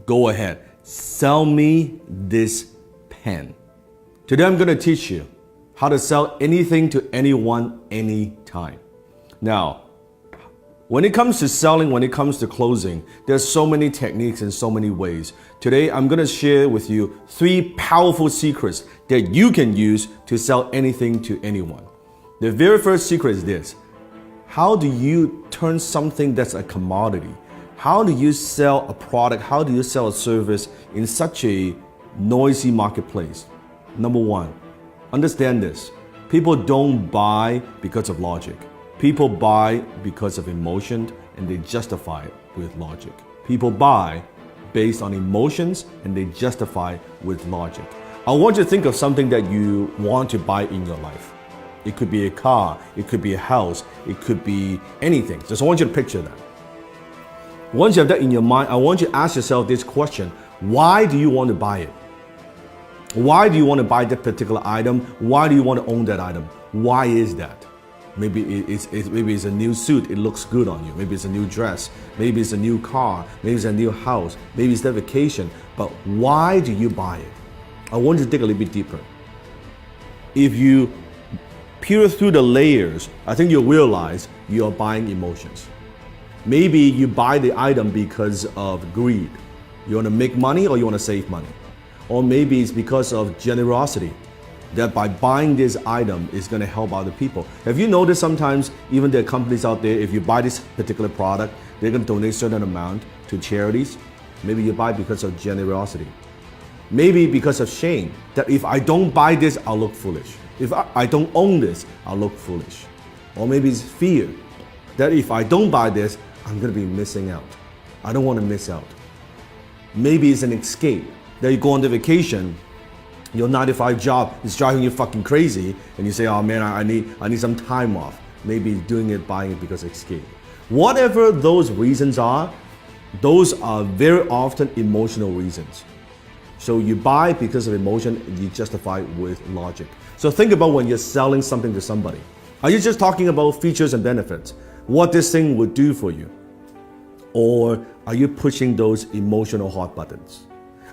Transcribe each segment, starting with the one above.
go ahead, sell me this pen. Today I'm going to teach you how to sell anything to anyone, anytime. Now, when it comes to selling, when it comes to closing, there's so many techniques and so many ways. Today, I'm going to share with you 3 powerful secrets that you can use to sell anything to anyone. The very first secret is this. How do you turn something that's a commodity? How do you sell a product? How do you sell a service in such a noisy marketplace? Number 1, understand this. People don't buy because of logic. People buy because of emotion, and they justify it with logic. People buy based on emotions, and they justify with logic. I want you to think of something that you want to buy in your life. It could be a car, it could be a house, it could be anything. Just want you to picture that. Once you have that in your mind, I want you to ask yourself this question. Why do you want to buy it? Why do you want to buy that particular item? Why do you want to own that item? Why is that? Maybe it's a new suit, it looks good on you. Maybe it's a new dress. Maybe it's a new car. Maybe it's a new house. Maybe it's that vacation. But why do you buy it? I want you to dig a little bit deeper. If you peer through the layers, I think you'll realize you're buying emotions. Maybe you buy the item because of greed. You want to make money or you want to save money. Or maybe it's because of generosity, that by buying this item is going to help other people. Have you noticed sometimes even there are companies out there, if you buy this particular product, they're going to donate a certain amount to charities? Maybe you buy because of generosity. Maybe because of shame, that if I don't buy this, I'll look foolish. If I don't own this, I'll look foolish. Or maybe it's fear, that if I don't buy this, I'm going to be missing out. I don't want to miss out. Maybe it's an escape, that you go on the vacation, your 9-to-5 job is driving you fucking crazy, and you say, oh man, I need some time off. Maybe doing it, buying it because of escape. Whatever those reasons are, those are very often emotional reasons. So you buy because of emotion, and you justify with logic. So think about when you're selling something to somebody. Are you just talking about features and benefits? What this thing would do for you? Or are you pushing those emotional hot buttons?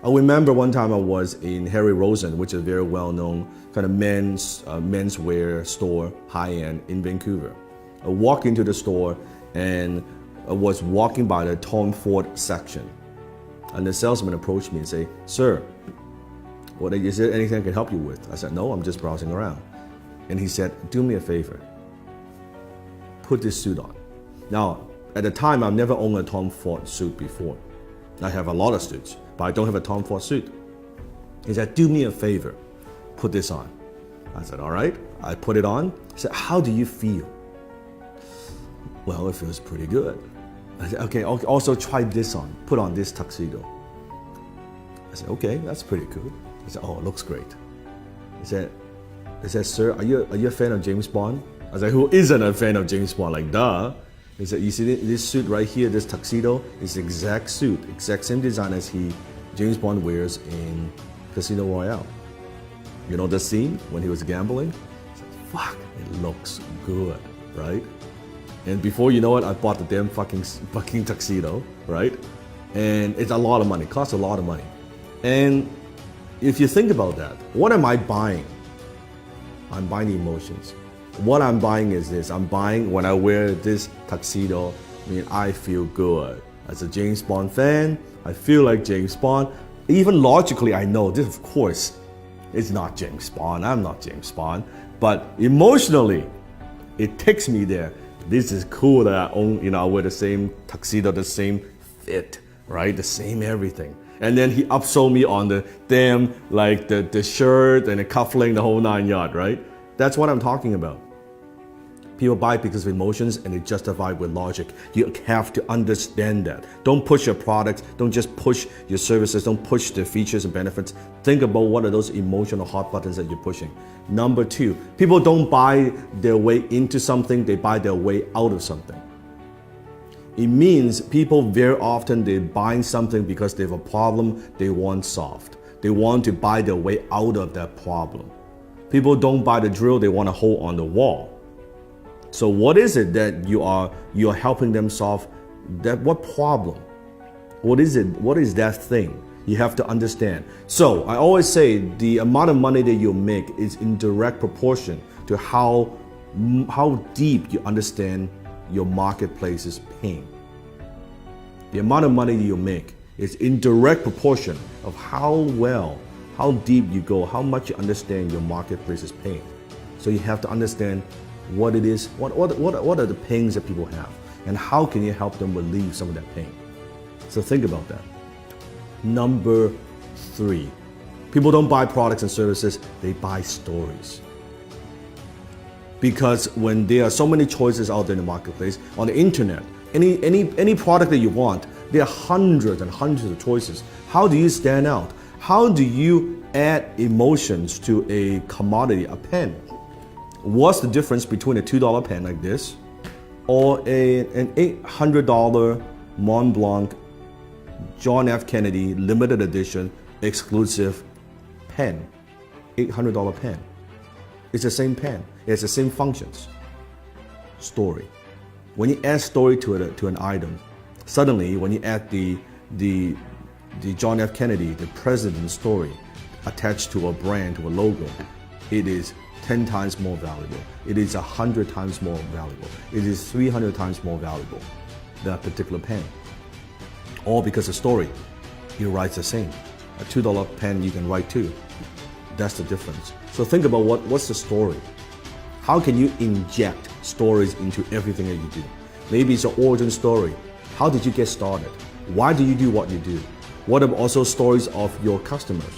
I remember one time I was in Harry Rosen, which is a very well-known kind of menswear store, high-end in Vancouver. I walked into the store and I was walking by the Tom Ford section. And the salesman approached me and said, sir, is there anything I can help you with? I said, no, I'm just browsing around. And he said, do me a favor. Put this suit on. Now, at the time, I've never owned a Tom Ford suit before. I have a lot of suits, but I don't have a Tom Ford suit. He said, do me a favor, put this on. I said, all right. I put it on. He said, how do you feel? Well, it feels pretty good. I said, okay, also try this on. Put on this tuxedo. I said, okay, that's pretty cool. He said, oh, it looks great. He said, sir, are you a fan of James Bond? I said, who isn't a fan of James Bond? Like, duh. He said, you see this suit right here, this tuxedo, is the exact suit, exact same design as James Bond wears in Casino Royale. You know the scene when he was gambling? I said, fuck, it looks good, right? And before you know it, I bought the damn fucking tuxedo, right? And it's a lot of money, costs a lot of money. And if you think about that, what am I buying? I'm buying emotions. What I'm buying is this. I'm buying when I wear this tuxedo, I feel good. As a James Bond fan, I feel like James Bond. Even logically, I know this, of course, it's not James Bond. I'm not James Bond. But emotionally, it takes me there. This is cool that I own, I wear the same tuxedo, the same fit, right? The same everything. And then he upsold me on the damn, like the shirt and the cufflink, the whole 9 yards, right? That's what I'm talking about. People buy because of emotions and they justify with logic. You have to understand that. Don't push your products. Don't just push your services. Don't push the features and benefits. Think about what are those emotional hot buttons that you're pushing. Number 2, people don't buy their way into something. They buy their way out of something. It means people very often, they're buying something because they have a problem they want solved. They want to buy their way out of that problem. People don't buy the drill, they want to hold on the wall. So what is it that you are helping them solve? What problem? What is it? What is that thing? You have to understand. So I always say the amount of money that you make is in direct proportion to how deep you understand your marketplace's pain. The amount of money that you make is in direct proportion of how deep you go, how much you understand your marketplace's pain. So you have to understand what it is, what are the pains that people have, and how can you help them relieve some of that pain. So think about that. Number 3, people don't buy products and services, they buy stories. Because when there are so many choices out there in the marketplace, on the internet, any product that you want, there are hundreds and hundreds of choices. How do you stand out? How do you add emotions to a commodity, a pen? What's the difference between a $2 pen like this or an $800 Mont Blanc John F. Kennedy limited edition exclusive pen? $800 pen. It's the same pen. It has the same functions. Story. When you add story to an item, suddenly when you add the John F. Kennedy, the president's story attached to a brand, to a logo, it is 10 times more valuable. It is 100 times more valuable. It is 300 times more valuable, that particular pen. All because the story, he writes the same. A $2 pen you can write too. That's the difference. So think about what's the story? How can you inject stories into everything that you do? Maybe it's an origin story. How did you get started? Why do you do what you do? What are also stories of your customers?